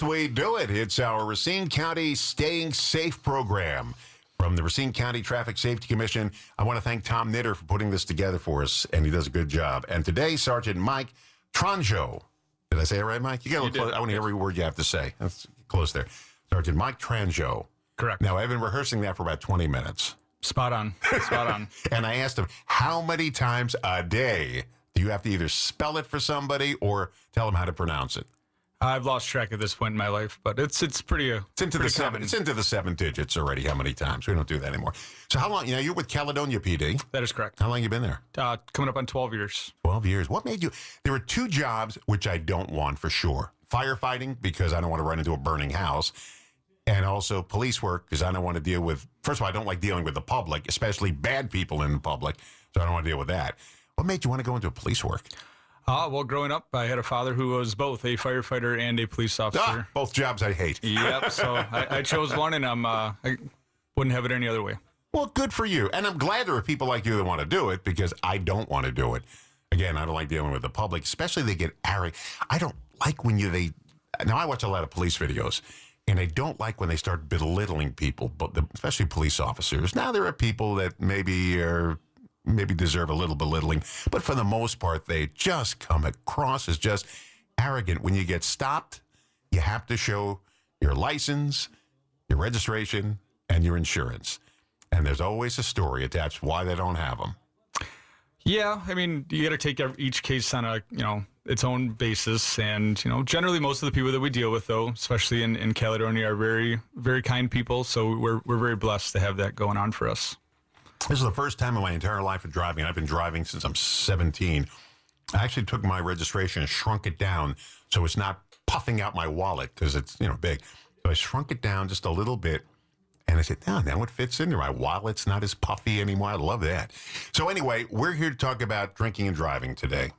just we do it. It's our Racine County Staying Safe program from the Racine County Traffic Safety Commission. I want to thank Tom Knitter for putting this together for us, and he does a good job. And today, Sgt Mike Trongeau. Did I say it right, Mike? You got a little close. I want to hear every word you have to say. That's close there. Sgt Mike Trongeau. Correct. Now, I've been rehearsing that for about 20 minutes. Spot on. Spot on. And I asked him, how many times a day do you have to either spell it for somebody or tell them how to pronounce it? I've lost track at this point in my life, but it's pretty it's into pretty the common. It's into the 7 digits already. How many times? We don't do that anymore. So how long? You're with Caledonia PD. That is correct. How long you been there? Coming up on 12 years. 12 years. What made you? There are 2 jobs which I don't want for sure: firefighting, because I don't want to run into a burning house, and also police work, because I don't want to deal with. First of all, I don't like dealing with the public, especially bad people in the public. So I don't want to deal with that. What made you want to go into police work? Well, growing up, I had a father who was both a firefighter and a police officer. Both jobs I hate. Yep. So I chose one, and I wouldn't have it any other way. Well, good for you. And I'm glad there are people like you that want to do it, because I don't want to do it. Again, I don't like dealing with the public, especially they get arrogant. I don't like when now I watch a lot of police videos, and I don't like when they start belittling people, but especially police officers. Now, there are people that maybe deserve a little belittling, but for the most part, they just come across as just arrogant. When you get stopped, you have to show your license, your registration, and your insurance. And there's always a story attached why they don't have them. Yeah, I mean, you got to take each case on its own basis, and generally most of the people that we deal with, though, especially in Caledonia, are very, very kind people. So we're very blessed to have that going on for us. This is the first time in my entire life of driving. I've been driving since I'm 17. I actually took my registration and shrunk it down so it's not puffing out my wallet, because it's big. So I shrunk it down just a little bit, and I said, now it fits in there. My wallet's not as puffy anymore. I love that. So anyway, we're here to talk about drinking and driving today.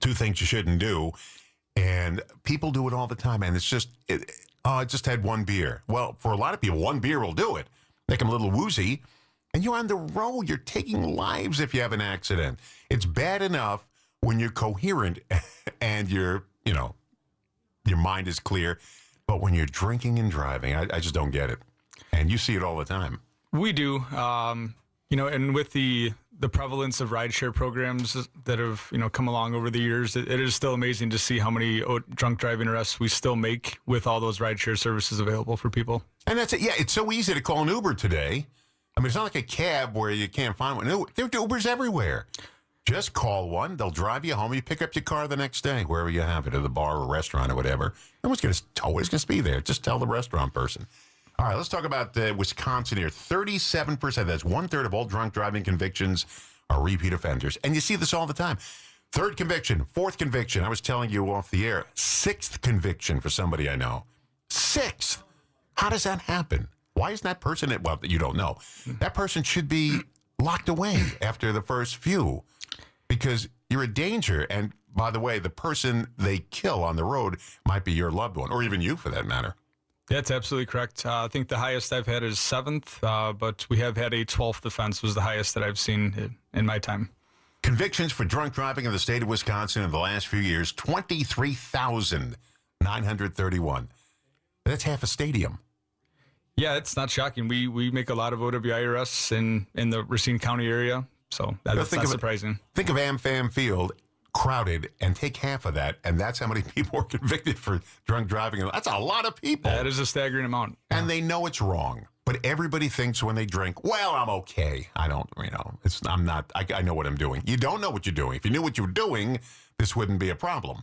2 things you shouldn't do, and people do it all the time. And it's just, I just had 1 beer. Well, for a lot of people, 1 beer will do it. Make them a little woozy. And you're on the road. You're taking lives if you have an accident. It's bad enough when you're coherent and your mind is clear. But when you're drinking and driving, I just don't get it. And you see it all the time. We do. And with the prevalence of rideshare programs that have, come along over the years, it is still amazing to see how many drunk driving arrests we still make with all those rideshare services available for people. And that's it. Yeah, it's so easy to call an Uber today. I mean, it's not like a cab where you can't find one. No, there are Ubers everywhere. Just call one. They'll drive you home. You pick up your car the next day, wherever you have it, at the bar or restaurant or whatever. No one's going to tow it. It's going to be there. Just tell the restaurant person. All right, let's talk about Wisconsin here. 37%, that's 1/3 of all drunk driving convictions are repeat offenders. And you see this all the time. 3rd conviction, 4th conviction. I was telling you off the air. 6th conviction for somebody I know. 6th. How does that happen? Why is that person, well, you don't know. That person should be locked away after the first few, because you're a danger. And by the way, the person they kill on the road might be your loved one, or even you for that matter. That's absolutely correct. I think the highest I've had is 7th, but we have had a 12th offense was the highest that I've seen in my time. Convictions for drunk driving in the state of Wisconsin in the last few years, 23,931. That's half a stadium. Yeah, it's not shocking. We make a lot of OWI arrests in the Racine County area, so that's not surprising. Think of AmFam Field, crowded, and take half of that, and that's how many people were convicted for drunk driving. That's a lot of people. That is a staggering amount. And they know it's wrong, but everybody thinks when they drink, well, I'm okay. I don't, I'm not, I know what I'm doing. You don't know what you're doing. If you knew what you were doing, this wouldn't be a problem.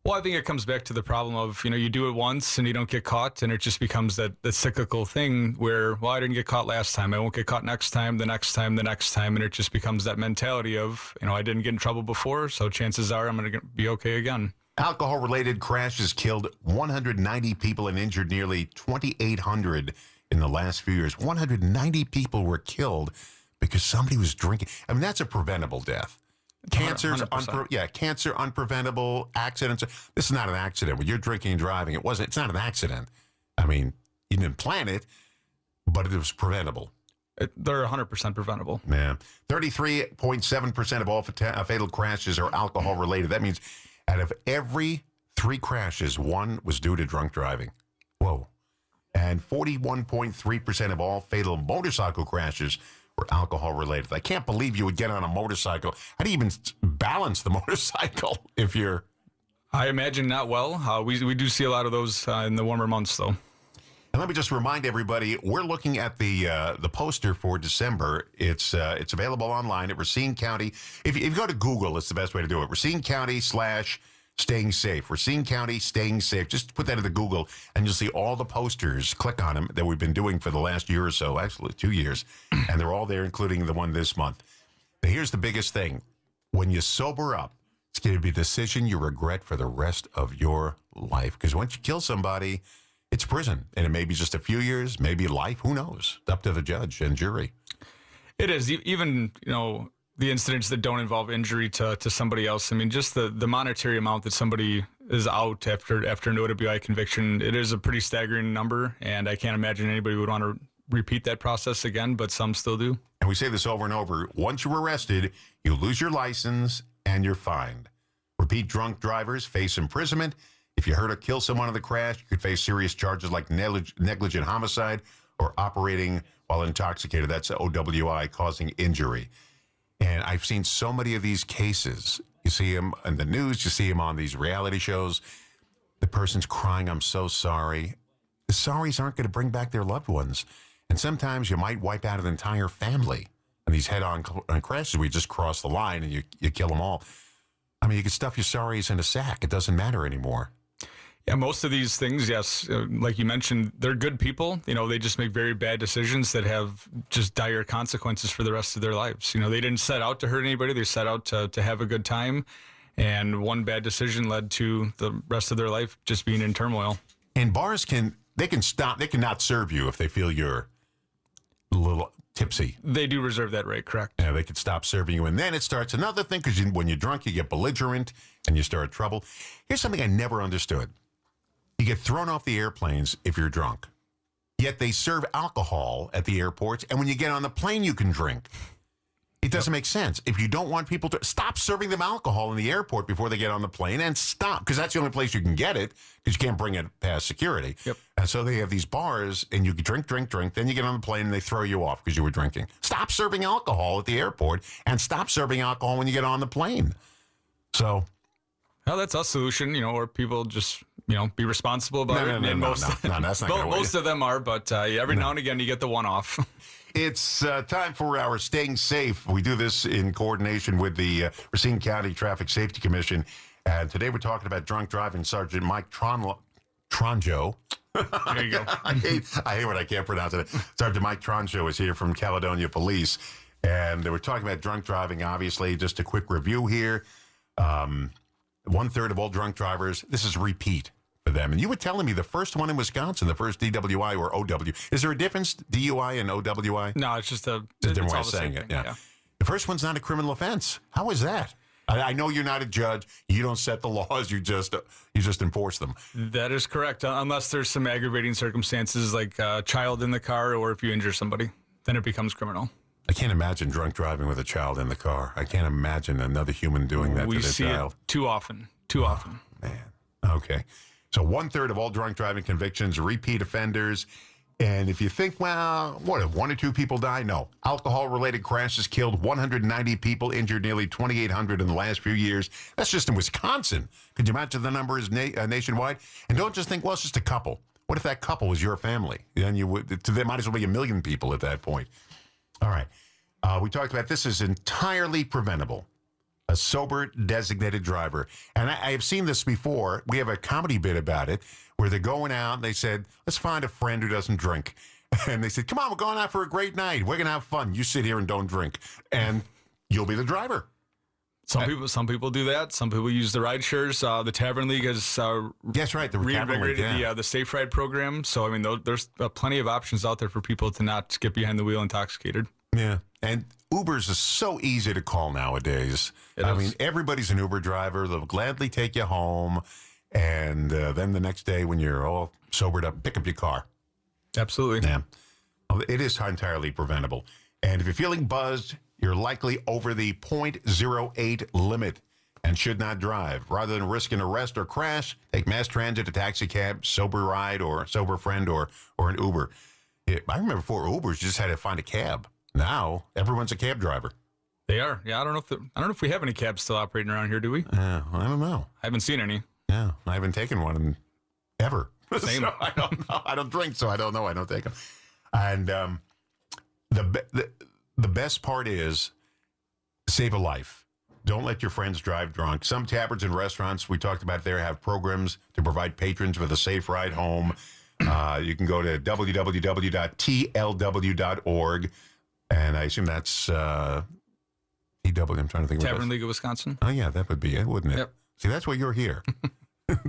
Well, I think it comes back to the problem of, you do it once and you don't get caught, and it just becomes that cyclical thing where, well, I didn't get caught last time. I won't get caught next time, the next time, the next time. And it just becomes that mentality of, I didn't get in trouble before, so chances are I'm going to be okay again. Alcohol-related crashes killed 190 people and injured nearly 2,800 in the last few years. 190 people were killed because somebody was drinking. I mean, that's a preventable death. Cancer, cancer unpreventable. Accidents. This is not an accident. When you're drinking and driving, it's not an accident. I mean, you didn't plan it, but it was preventable. They're 100% preventable. Yeah. 33.7% of all fatal crashes are alcohol related. That means out of every 3 crashes. 1 was due to drunk driving. Whoa. And 41.3% of all fatal motorcycle crashes were alcohol related. I can't believe you would get on a motorcycle. How do you even balance the motorcycle if you're... I imagine not well. We do see a lot of those in the warmer months, though. And let me just remind everybody, we're looking at the poster for December. It's available online at Racine County. If you go to Google, it's the best way to do it. Racine County /staying safe. Racine County staying safe. Just put that into Google, and you'll see all the posters. Click on them that we've been doing for the last year or so, actually 2 years, and they're all there, including the one this month. But here's the biggest thing: when you sober up, it's going to be a decision you regret for the rest of your life. Because once you kill somebody, it's prison, and it may be just a few years, maybe life. Who knows? It's up to the judge and jury. It is. Even, the incidents that don't involve injury to somebody else. I mean, just the monetary amount that somebody is out after an OWI conviction, it is a pretty staggering number, and I can't imagine anybody would want to repeat that process again, but some still do. And we say this over and over. Once you're arrested, you lose your license and you're fined. Repeat drunk drivers face imprisonment. If you hurt or kill someone in the crash, you could face serious charges like negligent homicide or operating while intoxicated. That's OWI, causing injury. And I've seen so many of these cases. You see them in the news, you see them on these reality shows. The person's crying, I'm so sorry. The sorries aren't going to bring back their loved ones. And sometimes you might wipe out an entire family. And these head-on crashes where you just cross the line and you kill them all. I mean, you can stuff your sorries in a sack. It doesn't matter anymore. Yeah, most of these things, yes, like you mentioned, they're good people. They just make very bad decisions that have just dire consequences for the rest of their lives. They didn't set out to hurt anybody. They set out to have a good time. And one bad decision led to the rest of their life just being in turmoil. And bars can not serve you if they feel you're a little tipsy. They do reserve that right, correct. Yeah, they could stop serving you. And then it starts another thing, because when you're drunk, you get belligerent and you start trouble. Here's something I never understood. You get thrown off the airplanes if you're drunk. Yet they serve alcohol at the airports, and when you get on the plane, you can drink. It doesn't make sense. If you don't want people to, stop serving them alcohol in the airport before they get on the plane, and stop, because that's the only place you can get it, because you can't bring it past security. Yep. And so they have these bars, and you can drink, then you get on the plane, and they throw you off because you were drinking. Stop serving alcohol at the airport, and stop serving alcohol when you get on the plane. So... Well, that's a solution, or people just, be responsible about it. No, that's not going to work. Most of them are, but every now and again you get the one-off. It's time for our Staying Safe. We do this in coordination with the Racine County Traffic Safety Commission. And today we're talking about drunk driving. Sergeant Mike Trongeau. There you go. I hate when I can't pronounce it. Sergeant Mike Trongeau is here from Caledonia Police. And we're talking about drunk driving, obviously. Just a quick review here. 1/3 of all drunk drivers, this is repeat for them. And you were telling me the first one in Wisconsin, the first DWI or OW. Is there a difference, DUI and OWI? No, it's just a different way of saying it. Yeah. The first one's not a criminal offense. How is that? I know you're not a judge. You don't set the laws. You just enforce them. That is correct. Unless there's some aggravating circumstances like a child in the car or if you injure somebody, then it becomes criminal. I can't imagine drunk driving with a child in the car. I can't imagine another human doing that to their child. We see it too often. Too often. Man. Okay. So 1/3 of all drunk driving convictions, repeat offenders. And if you think, well, what, if 1 or 2 people die? No. Alcohol-related crashes killed 190 people, injured nearly 2,800 in the last few years. That's just in Wisconsin. Could you imagine the number is nationwide? And don't just think, well, it's just a couple. What if that couple was your family? Then there might as well be 1 million people at that point. All right. We talked about this is entirely preventable. A sober designated driver. And I have seen this before. We have a comedy bit about it where they're going out and they said, let's find a friend who doesn't drink. And they said, come on, we're going out for a great night. We're going to have fun. You sit here and don't drink. And you'll be the driver. Some people do that. Some people use the ride shares. The Tavern League has that's right, the reinvigorated the Safe Ride program. So, I mean, there's plenty of options out there for people to not get behind the wheel intoxicated. Yeah. And Ubers is so easy to call nowadays. I mean, everybody's an Uber driver. They'll gladly take you home. And then the next day when you're all sobered up, pick up your car. Absolutely. Yeah. Well, it is entirely preventable. And if you're feeling buzzed, you're likely over the .08 limit. and should not drive. Rather than risk an arrest or crash, take mass transit, a taxi cab, sober ride, or sober friend, or an Uber. I remember before Ubers, you just had to find a cab. Now everyone's a cab driver. They are. Yeah, I don't know if we have any cabs still operating around here, do we? I don't know. I haven't seen any. Yeah, I haven't taken one ever. Same. So I don't know. I don't drink, so I don't know. I don't take them. And the best part is save a life. Don't let your friends drive drunk. Some taverns and restaurants we talked about there have programs to provide patrons with a safe ride home. You can go to www.tlw.org, and I assume that's TW. I'm trying to think. Tavern League of Wisconsin. Oh yeah, that would be it, wouldn't it? Yep. See, that's why you're here,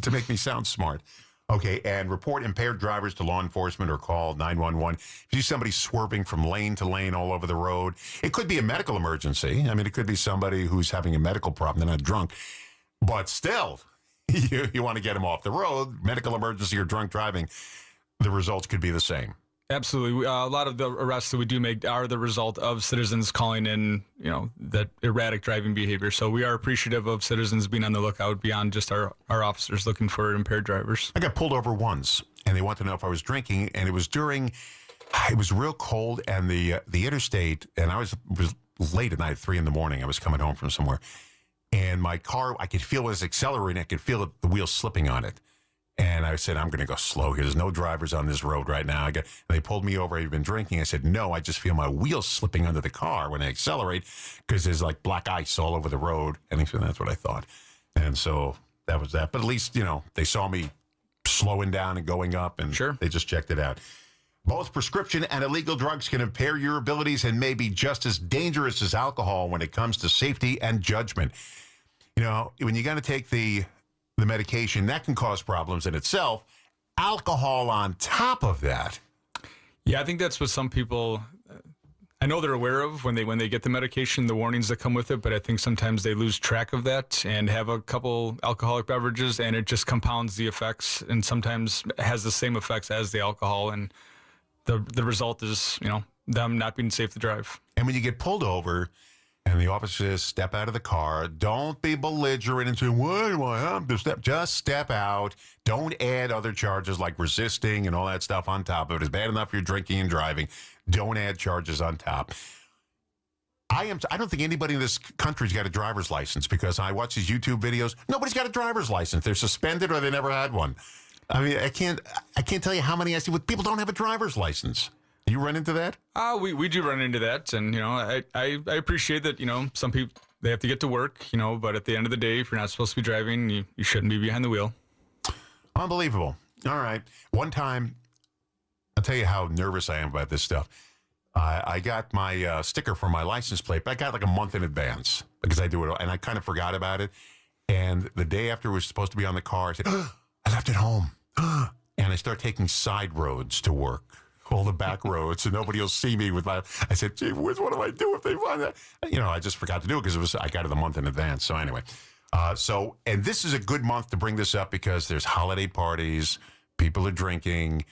to make me sound smart. Okay, and report impaired drivers to law enforcement or call 911. If you see somebody swerving from lane to lane all over the road, it could be a medical emergency. I mean, it could be somebody who's having a medical problem. They're not drunk. But still, you want to get them off the road, medical emergency or drunk driving, the results could be the same. Absolutely. A lot of the arrests that we do make are the result of citizens calling in, that erratic driving behavior. So we are appreciative of citizens being on the lookout beyond just our officers looking for impaired drivers. I got pulled over once, and they wanted to know if I was drinking, and it was real cold, and the interstate, and I was late at night, 3 a.m. I was coming home from somewhere, and my car, I could feel it was accelerating. I could feel the wheels slipping on it. And I said, I'm going to go slow here. There's no drivers on this road right now. And they pulled me over. I've been drinking. I said, no, I just feel my wheels slipping under the car when I accelerate because there's like black ice all over the road. And he said, that's what I thought. And so that was that. But at least, they saw me slowing down and going up, and Sure. They just checked it out. Both prescription and illegal drugs can impair your abilities and may be just as dangerous as alcohol when it comes to safety and judgment. When you got to take the medication, that can cause problems in itself. Alcohol on top of that. Yeah, I think that's what some people, I know they're aware of when they get the medication, the warnings that come with it, but I think sometimes they lose track of that and have a couple alcoholic beverages, and it just compounds the effects and sometimes has the same effects as the alcohol. And the result is, them not being safe to drive. And when you get pulled over, and the officer says, step out of the car. Don't be belligerent and say, why do I have to step? Just step out. Don't add other charges like resisting and all that stuff on top of it. It's bad enough you're drinking and driving. Don't add charges on top. I don't think anybody in this country's got a driver's license, because I watch these YouTube videos. Nobody's got a driver's license. They're suspended or they never had one. I mean, I can't tell you how many I see with people don't have a driver's license. You run into that? We do run into that, and I appreciate that. Some people, they have to get to work, but at the end of the day, if you're not supposed to be driving, you shouldn't be behind the wheel. Unbelievable. All right. One time, I'll tell you how nervous I am about this stuff. I got my sticker for my license plate, but I got like a month in advance because I do it, and I kind of forgot about it. And the day after it was supposed to be on the car, I said, I left it home. And I start taking side roads to work. All the back roads, so nobody will see me with my. I said, "Gee whiz, what do I do if they find that?" I just forgot to do it because I got it a month in advance. So anyway, and this is a good month to bring this up because there's holiday parties, people are drinking,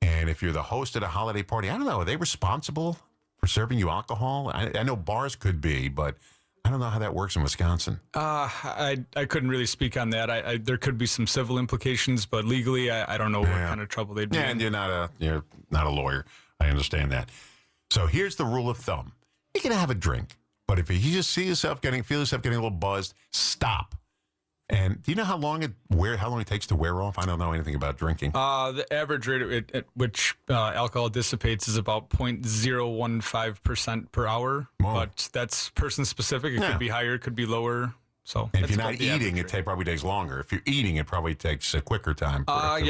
and if you're the host at a holiday party, I don't know, are they responsible for serving you alcohol? I know bars could be, but I don't know how that works in Wisconsin. I couldn't really speak on that. There could be some civil implications, but legally, I don't know what kind of trouble they'd be in. And you're not a lawyer. I understand that. So here's the rule of thumb: you can have a drink, but if you just feel yourself getting a little buzzed, stop. And do you know how long it takes to wear off? I don't know anything about drinking. The average rate at which alcohol dissipates is about 0.015% per hour, but that's person specific. It could be higher, it could be lower. So, and if you're not eating, it probably takes longer. If you're eating, it probably takes a quicker time.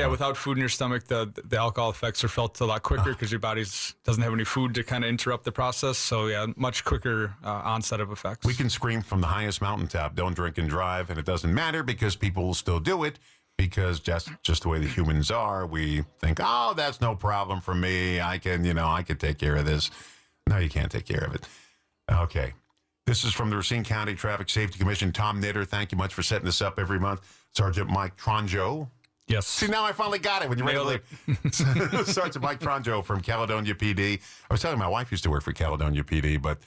Without food in your stomach, the alcohol effects are felt a lot quicker because your body doesn't have any food to kind of interrupt the process. So, much quicker onset of effects. We can scream from the highest mountaintop, don't drink and drive, and it doesn't matter because people will still do it because just the way the humans are. We think, oh, that's no problem for me. I can take care of this. No, you can't take care of it. Okay. This is from the Racine County Traffic Safety Commission. Tom Knitter, thank you much for setting this up every month. Sgt Mike Trongeau. Yes. See, now I finally got it when you read it. Sgt Mike Trongeau from Caledonia PD. I was telling my wife used to work for Caledonia PD, but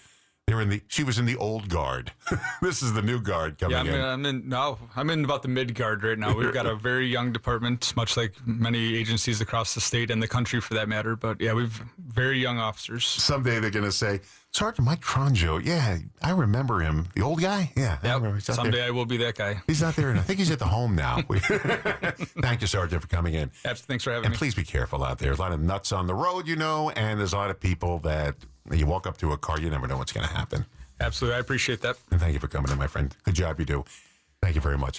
She was in the old guard. This is the new guard coming in. I'm in about the mid guard right now. We've got a very young department, much like many agencies across the state and the country for that matter. But yeah, we've very young officers. Someday they're going to say, Sergeant Mike Trongeau. Yeah, I remember him. The old guy? Yeah. I remember. Someday I will be that guy. He's not there. And I think he's at the home now. Thank you, Sergeant, for coming in. Thanks for having me. And please be careful out there. There's a lot of nuts on the road, and there's a lot of people that you walk up to a car, you never know what's going to happen. Absolutely. I appreciate that. And thank you for coming in, my friend. Good job you do. Thank you very much.